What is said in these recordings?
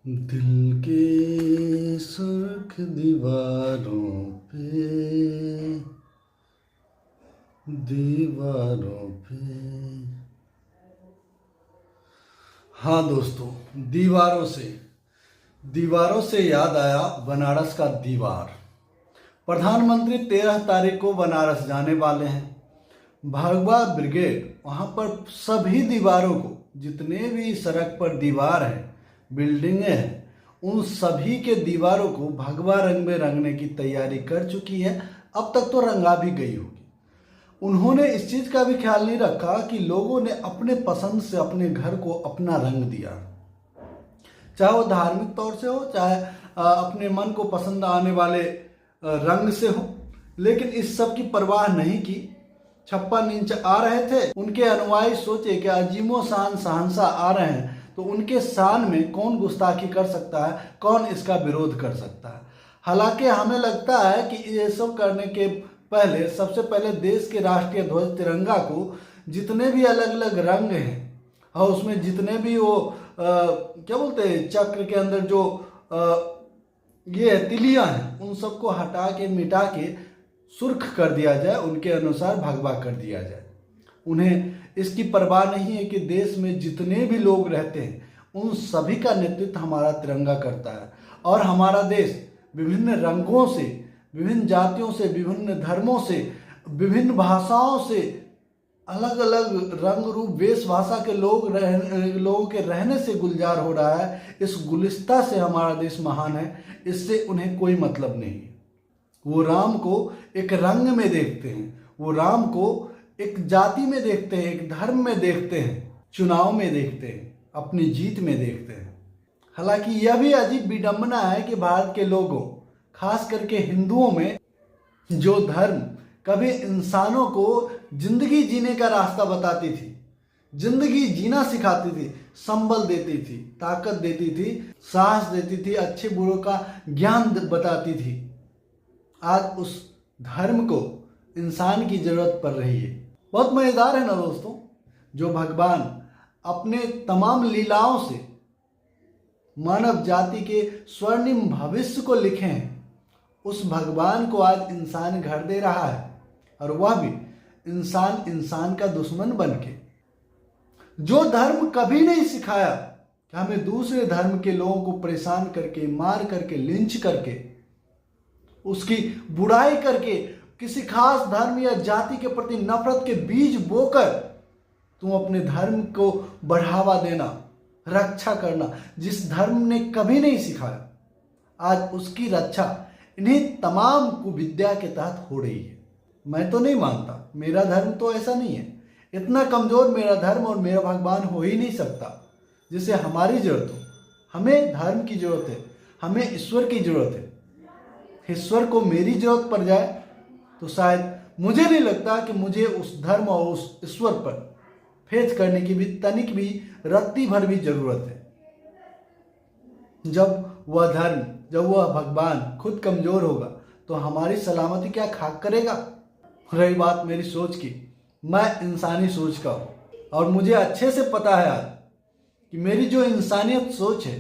दिल के सुर्ख दीवारों पे दीवारों पे। हाँ दोस्तों, दीवारों से याद आया बनारस का दीवार। प्रधानमंत्री 13 तारीख को बनारस जाने वाले हैं। भगवा ब्रिगेड वहाँ पर सभी दीवारों को, जितने भी सड़क पर दीवार हैं, बिल्डिंगें हैं, उन सभी के दीवारों को भगवा रंग में रंगने की तैयारी कर चुकी है। अब तक तो रंगा भी गई होगी। उन्होंने इस चीज़ का भी ख्याल नहीं रखा कि लोगों ने अपने पसंद से अपने घर को अपना रंग दिया, चाहे वो धार्मिक तौर से हो, चाहे अपने मन को पसंद आने वाले रंग से हो, लेकिन इस सब की परवाह नहीं की। 56 इंच आ रहे थे, उनके अनुयायी सोचे कि अजीमो शान शहंशाह आ रहे हैं तो उनके शान में कौन गुस्ताखी कर सकता है, कौन इसका विरोध कर सकता है। हालांकि हमें लगता है कि ये सब करने के पहले सबसे पहले देश के राष्ट्रीय ध्वज तिरंगा को जितने भी अलग अलग रंग हैं और उसमें जितने भी वो क्या बोलते हैं, चक्र के अंदर जो ये तिलियां हैं, उन सबको हटा के मिटा के सुर्ख कर दिया जाए, उनके अनुसार भगवा कर दिया जाए। उन्हें इसकी परवाह नहीं है कि देश में जितने भी लोग रहते हैं उन सभी का नेतृत्व हमारा तिरंगा करता है। और हमारा देश विभिन्न रंगों से, विभिन्न जातियों से, विभिन्न धर्मों से, विभिन्न भाषाओं से, अलग अलग रंग रूप वेशभाषा के लोगों के रहने से गुलजार हो रहा है। इस गुलिस्ता से हमारा देश महान है, इससे उन्हें कोई मतलब नहीं है। वो राम को एक रंग में देखते हैं, वो राम को एक जाति में देखते हैं, एक धर्म में देखते हैं, चुनाव में देखते हैं, अपनी जीत में देखते हैं। हालांकि यह भी अजीब विडंबना है कि भारत के लोगों, खास करके हिंदुओं में, जो धर्म कभी इंसानों को जिंदगी जीने का रास्ता बताती थी, जिंदगी जीना सिखाती थी, संबल देती थी, ताकत देती थी, साहस देती थी, अच्छे बुरों का ज्ञान बताती थी, आज उस धर्म को इंसान की जरूरत पड़ रही है। बहुत मजेदार है ना दोस्तों, जो भगवान अपने तमाम लीलाओं से मानव जाति के स्वर्णिम भविष्य को लिखे हैं, उस भगवान को आज इंसान घर दे रहा है, और वह भी इंसान का दुश्मन बन के। जो धर्म कभी नहीं सिखाया कि हमें दूसरे धर्म के लोगों को परेशान करके, मार करके, लिंच करके, उसकी बुराई करके, किसी खास धर्म या जाति के प्रति नफरत के बीज बोकर तुम अपने धर्म को बढ़ावा देना, रक्षा करना, जिस धर्म ने कभी नहीं सिखाया, आज उसकी रक्षा इन्हीं तमाम कुविद्या के तहत हो रही है। मैं तो नहीं मानता, मेरा धर्म तो ऐसा नहीं है। इतना कमजोर मेरा धर्म और मेरा भगवान हो ही नहीं सकता जिसे हमारी जरूरत हो। हमें धर्म की जरूरत है, हमें ईश्वर की जरूरत है। ईश्वर को मेरी जरूरत पड़ जाए तो शायद मुझे नहीं लगता कि मुझे उस धर्म और उस ईश्वर पर फेथ करने की भी तनिक भी, रत्ती भर भी जरूरत है। जब वह धर्म, जब वह भगवान खुद कमजोर होगा तो हमारी सलामती क्या खाक करेगा। रही बात मेरी सोच की, मैं इंसानी सोच का हूँ, और मुझे अच्छे से पता है आज कि मेरी जो इंसानियत सोच है,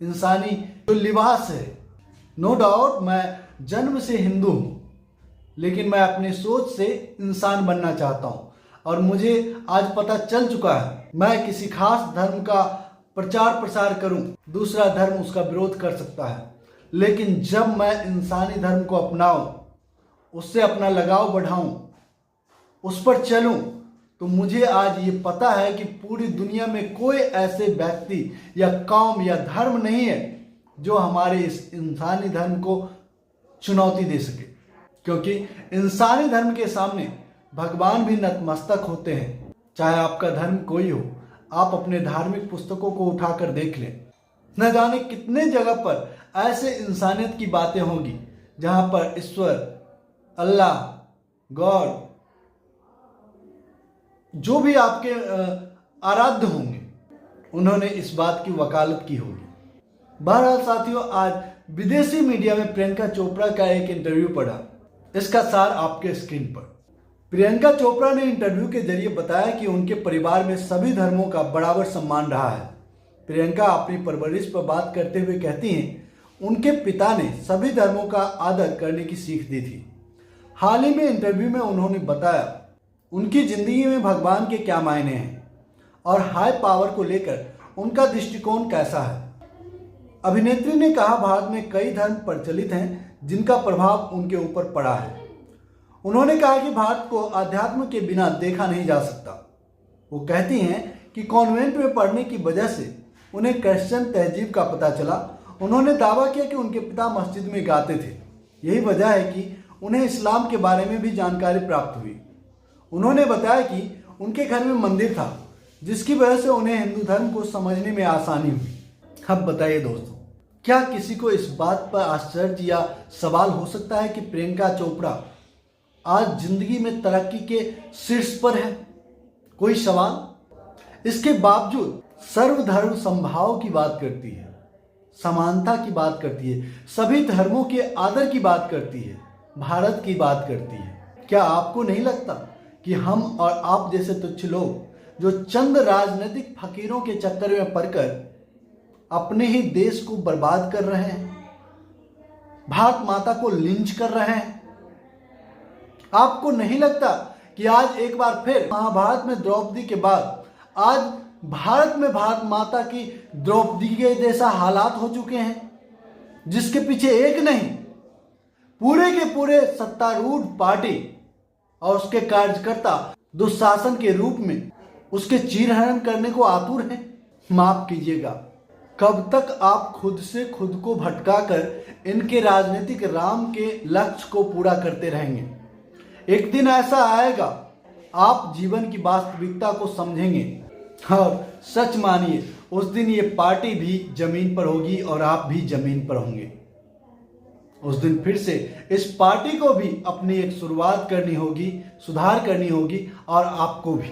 इंसानी जो लिबास है, नो डाउट मैं जन्म से हिंदू हूँ, लेकिन मैं अपनी सोच से इंसान बनना चाहता हूँ। और मुझे आज पता चल चुका है, मैं किसी खास धर्म का प्रचार प्रसार करूं, दूसरा धर्म उसका विरोध कर सकता है, लेकिन जब मैं इंसानी धर्म को अपनाऊं, उससे अपना लगाव बढ़ाऊं, उस पर चलूं, तो मुझे आज ये पता है कि पूरी दुनिया में कोई ऐसे व्यक्ति या कौम या धर्म नहीं है जो हमारे इस इंसानी धर्म को चुनौती दे सके। क्योंकि इंसानी धर्म के सामने भगवान भी नतमस्तक होते हैं। चाहे आपका धर्म कोई हो, आप अपने धार्मिक पुस्तकों को उठाकर देख लें, न जाने कितने जगह पर ऐसे इंसानियत की बातें होंगी जहां पर ईश्वर, अल्लाह, गॉड, जो भी आपके आराध्य होंगे, उन्होंने इस बात की वकालत की होगी। बहरहाल साथियों, आज विदेशी मीडिया में प्रियंका चोपड़ा का एक इंटरव्यू पढ़ा, इसका सार आपके स्क्रीन पर। प्रियंका चोपड़ा ने इंटरव्यू के जरिए बताया कि उनके परिवार में सभी धर्मों का बराबर सम्मान रहा है। प्रियंका अपनी परवरिश पर बात करते हुए कहती हैं, उनके पिता ने सभी धर्मों का आदर करने की सीख दी थी। हाल ही में इंटरव्यू में उन्होंने बताया उनकी जिंदगी में भगवान के क्या मायने हैं और हाई पावर को लेकर उनका दृष्टिकोण कैसा है। अभिनेत्री ने कहा, भारत में कई धर्म प्रचलित हैं जिनका प्रभाव उनके ऊपर पड़ा है। उन्होंने कहा कि भारत को अध्यात्म के बिना देखा नहीं जा सकता। वो कहती हैं कि कॉन्वेंट में पढ़ने की वजह से उन्हें क्रिश्चियन तहजीब का पता चला। उन्होंने दावा किया कि उनके पिता मस्जिद में गाते थे। यही वजह है कि उन्हें इस्लाम के बारे में भी जानकारी प्राप्त हुई। उन्होंने बताया कि उनके घर में मंदिर था, जिसकी वजह से उन्हें हिंदू धर्म को समझने में आसानी हुई। अब बताइए दोस्तों, क्या किसी को इस बात पर आश्चर्य या सवाल हो सकता है कि प्रियंका चोपड़ा आज जिंदगी में तरक्की के शीर्ष पर है? कोई सवाल? इसके बावजूद सर्वधर्म समभाव की बात करती है, समानता की बात करती है, सभी धर्मों के आदर की बात करती है, भारत की बात करती है। क्या आपको नहीं लगता कि हम और आप जैसे तुच्छ लोग जो चंद राजनीतिक फकीरों के चक्कर में पड़कर अपने ही देश को बर्बाद कर रहे हैं, भारत माता को लिंच कर रहे हैं? आपको नहीं लगता कि आज एक बार फिर महाभारत में द्रौपदी के बाद आज भारत में भारत माता की द्रौपदी के जैसा हालात हो चुके हैं, जिसके पीछे एक नहीं पूरे के पूरे सत्तारूढ़ पार्टी और उसके कार्यकर्ता दुशासन के रूप में उसके चीरहरण करने को आतुर हैं? माफ कीजिएगा, कब तक आप खुद से खुद को भटकाकर इनके राजनीतिक राम के लक्ष्य को पूरा करते रहेंगे? एक दिन ऐसा आएगा, आप जीवन की वास्तविकता को समझेंगे और सच मानिए उस दिन ये पार्टी भी जमीन पर होगी और आप भी जमीन पर होंगे। उस दिन फिर से इस पार्टी को भी अपनी एक शुरुआत करनी होगी, सुधार करनी होगी और आपको भी,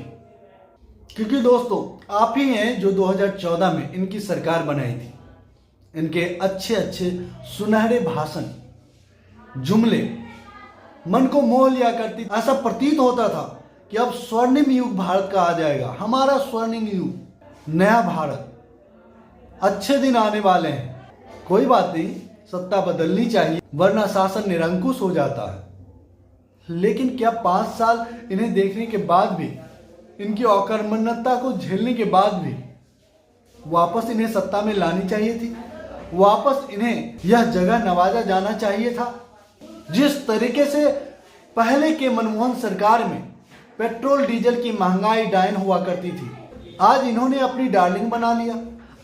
क्योंकि दोस्तों आप ही हैं जो 2014 में इनकी सरकार बनाई थी। इनके अच्छे अच्छे सुनहरे भाषण, जुमले मन को मोह लिया करती। ऐसा प्रतीत होता था कि अब स्वर्णिम युग भारत का आ जाएगा, हमारा स्वर्णिम युग, नया भारत, अच्छे दिन आने वाले हैं। कोई बात नहीं, सत्ता बदलनी चाहिए वरना शासन निरंकुश हो जाता है। लेकिन क्या 5 साल इन्हें देखने के बाद भी, इनकी अकर्मण्यता को झेलने के बाद भी वापस इन्हें सत्ता में लानी चाहिए थी? वापस इन्हें यह जगह नवाजा जाना चाहिए था? जिस तरीके से पहले के मनमोहन सरकार में पेट्रोल डीजल की महंगाई डायन हुआ करती थी, आज इन्होंने अपनी डार्लिंग बना लिया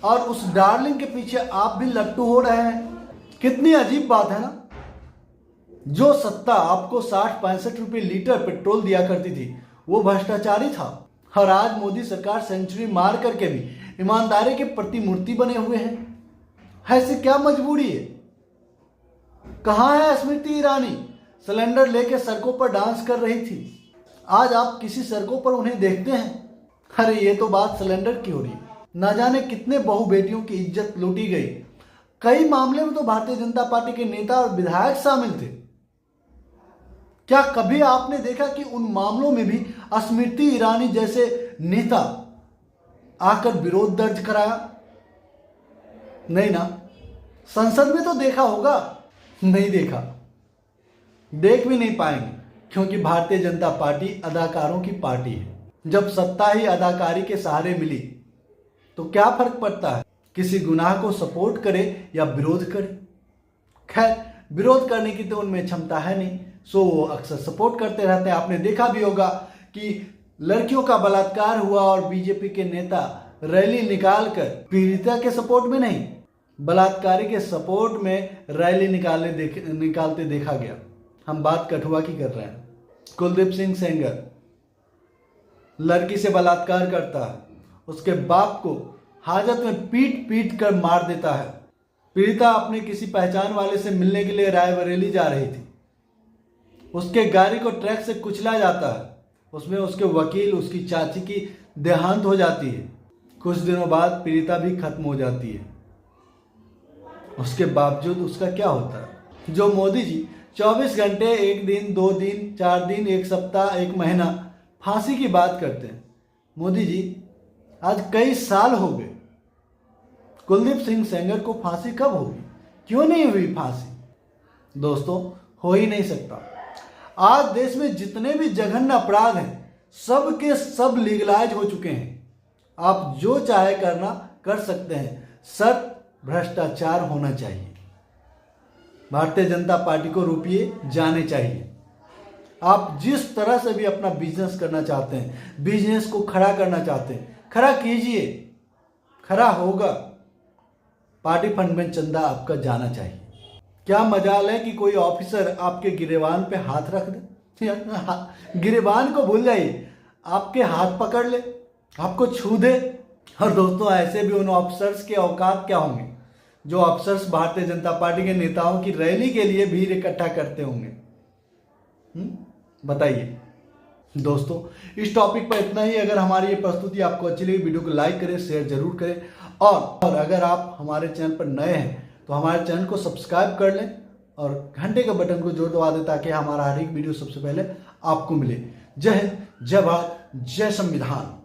और उस डार्लिंग के पीछे आप भी लट्टू हो रहे हैं। कितनी अजीब बात है ना। जो सत्ता आपको 60-65 रुपये लीटर पेट्रोल दिया करती थी वो भ्रष्टाचारी था, और आज मोदी सरकार सेंचुरी मार करके भी ईमानदारी के प्रतिमूर्ति बने हुए हैं। ऐसे क्या मजबूरी है? कहाँ है स्मृति ईरानी? सिलेंडर लेके सड़कों पर डांस कर रही थी, आज आप किसी सड़कों पर उन्हें देखते हैं? अरे ये तो बात सिलेंडर की हो रही है। ना जाने कितने बहु बेटियों की इज्जत लूटी गई। कई मामले में तो भारतीय जनता पार्टी के नेता और विधायक शामिल थे। क्या कभी आपने देखा कि उन मामलों में भी स्मृति ईरानी जैसे नेता आकर विरोध दर्ज कराया? नहीं ना। संसद में तो देखा होगा, नहीं देखा, देख भी नहीं पाएंगे, क्योंकि भारतीय जनता पार्टी अदाकारों की पार्टी है। जब सत्ता ही अदाकारी के सहारे मिली तो क्या फर्क पड़ता है किसी गुनाह को सपोर्ट करे या विरोध करे? खैर, विरोध करने की तो उनमें क्षमता है नहीं, सो वो अक्सर सपोर्ट करते रहते हैं। आपने देखा भी होगा कि लड़कियों का बलात्कार हुआ और बीजेपी के नेता रैली निकालकर पीड़िता के सपोर्ट में नहीं, बलात्कारी के सपोर्ट में रैली निकालते देखा गया। हम बात कठुआ की कर रहे हैं। कुलदीप सिंह सेंगर लड़की से बलात्कार करता है, उसके बाप को हाजत में पीट कर मार देता है। पीड़िता अपने किसी पहचान वाले से मिलने के लिए रायबरेली जा रही थी, उसके गाड़ी को ट्रक से कुचला जाता है, उसमें उसके वकील, उसकी चाची की देहांत हो जाती है। कुछ दिनों बाद पीड़िता भी खत्म हो जाती है। उसके बावजूद उसका क्या होता है? जो मोदी जी 24 घंटे, 1 दिन, 2 दिन, 4 दिन, 1 सप्ताह, 1 महीना फांसी की बात करते हैं। मोदी जी आज कई साल हो गए कुलदीप सिंह सेंगर को फांसी कब होगी? क्यों नहीं हुई फांसी? दोस्तों, हो ही नहीं सकता। आज देश में जितने भी जघन्य अपराध हैं सब के सब लीगलाइज हो चुके हैं। आप जो चाहे करना कर सकते हैं, शर्त भ्रष्टाचार होना चाहिए। भारतीय जनता पार्टी को रुपये जाने चाहिए। आप जिस तरह से भी अपना बिजनेस करना चाहते हैं, बिजनेस को खड़ा करना चाहते हैं, खड़ा कीजिए, खड़ा होगा। पार्टी फंड में चंदा आपका जाना चाहिए। क्या मजाल है कि कोई ऑफिसर आपके गिरेबान पे हाथ रख दे? गिरेबान को भूल जाइए, आपके हाथ पकड़ ले, आपको छू दे। और दोस्तों, ऐसे भी उन ऑफिसर्स के औकात क्या होंगे जो ऑफिसर्स भारतीय जनता पार्टी के नेताओं की रैली के लिए भीड़ इकट्ठा करते होंगे? बताइए। दोस्तों, इस टॉपिक पर इतना ही। अगर हमारी ये प्रस्तुति आपको अच्छी लगी, वीडियो को लाइक करें, शेयर जरूर करें। और अगर आप हमारे चैनल पर नए हैं तो हमारे चैनल को सब्सक्राइब कर लें और घंटे के बटन को जोर दबा दें ताकि हमारा हर एक वीडियो सबसे पहले आपको मिले। जय हिंद, जय भारत, जय संविधान।